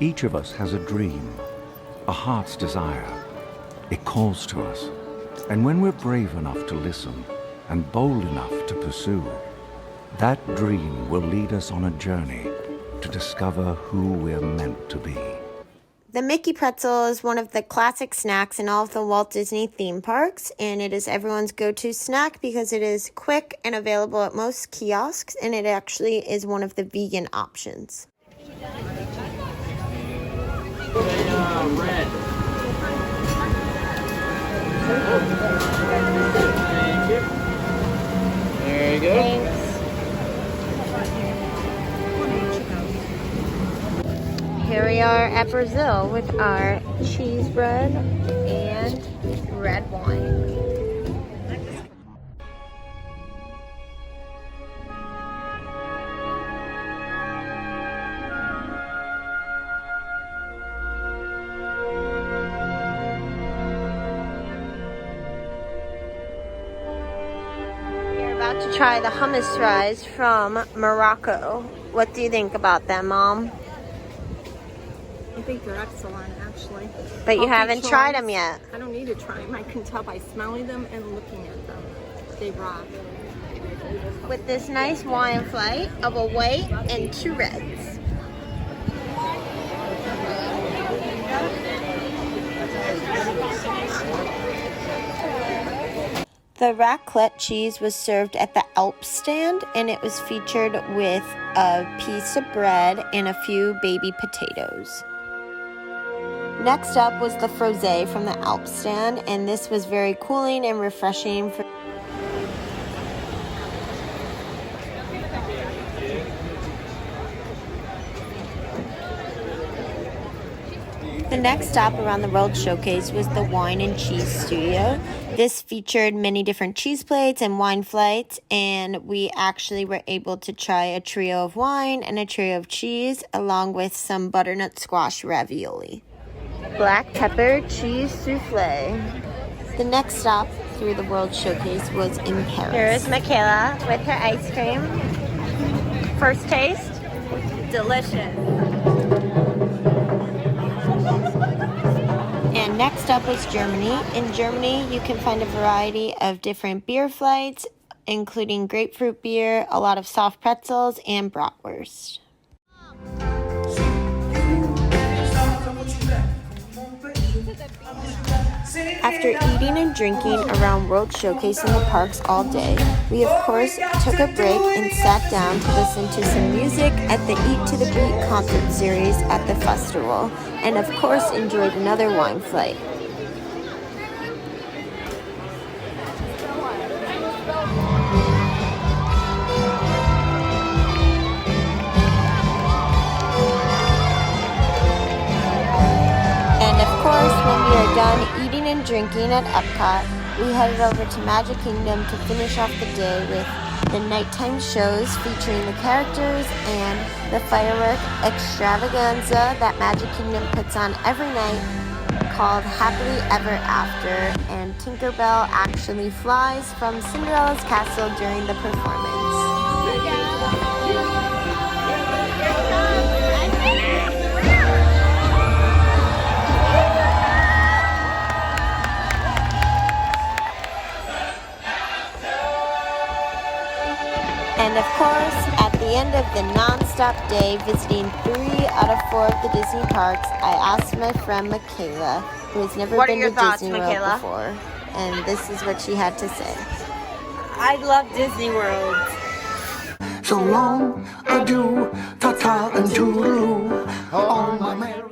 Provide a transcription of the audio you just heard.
Each of us has a dream, a heart's desire. It calls to us. And when we're brave enough to listen and bold enough to pursue, that dream will lead us on a journey to discover who we're meant to be. The Mickey Pretzel is one of the classic snacks in all of the Walt Disney theme parks, and it is everyone's go-to snack because it is quick and available at most kiosks, and it actually is one of the vegan options. Red. Thank you. There you go. Thanks. Here we are at Brazil with our cheese bread and red wine. We're about to try the hummus fries from Morocco. What do you think about them, Mom? I think they're excellent, actually. But you Healthy haven't choice. tried them yet. I don't need to try them. I can tell by smelling them and looking at them. They rock. With this nice wine flight of a white and 2 reds. The raclette cheese was served at the Alps stand, and it was featured with a piece of bread and a few baby potatoes. Next up was the frosé from the Alps stand, and this was very cooling and refreshing for The next stop around the World Showcase was the Wine and Cheese Studio. This featured many different cheese plates and wine flights, and we actually were able to try a trio of wine and a trio of cheese, along with some butternut squash ravioli. Black pepper cheese souffle. The next stop through the World Showcase was in Paris. Here's Michaela with her ice cream. First taste? Delicious. And next up was Germany. In Germany, you can find a variety of different beer flights, including grapefruit beer, a lot of soft pretzels, and bratwurst. After eating and drinking around World Showcase in the parks all day, we of course took a break and sat down to listen to some music at the Eat to the Beat concert series at the festival, and of course enjoyed another wine flight. And of course, when we are done eating and drinking at Epcot, we headed over to Magic Kingdom to finish off the day with the nighttime shows featuring the characters and the firework extravaganza that Magic Kingdom puts on every night called Happily Ever After, and Tinkerbell actually flies from Cinderella's castle during the performance. And of course, at the end of the non-stop day visiting 3 out of 4 of the Disney parks, I asked my friend Michaela, who has never been to Disney World before, and this is what she had to say. I love Disney World. So long, adieu, ta-ta and toodaloo, on my merry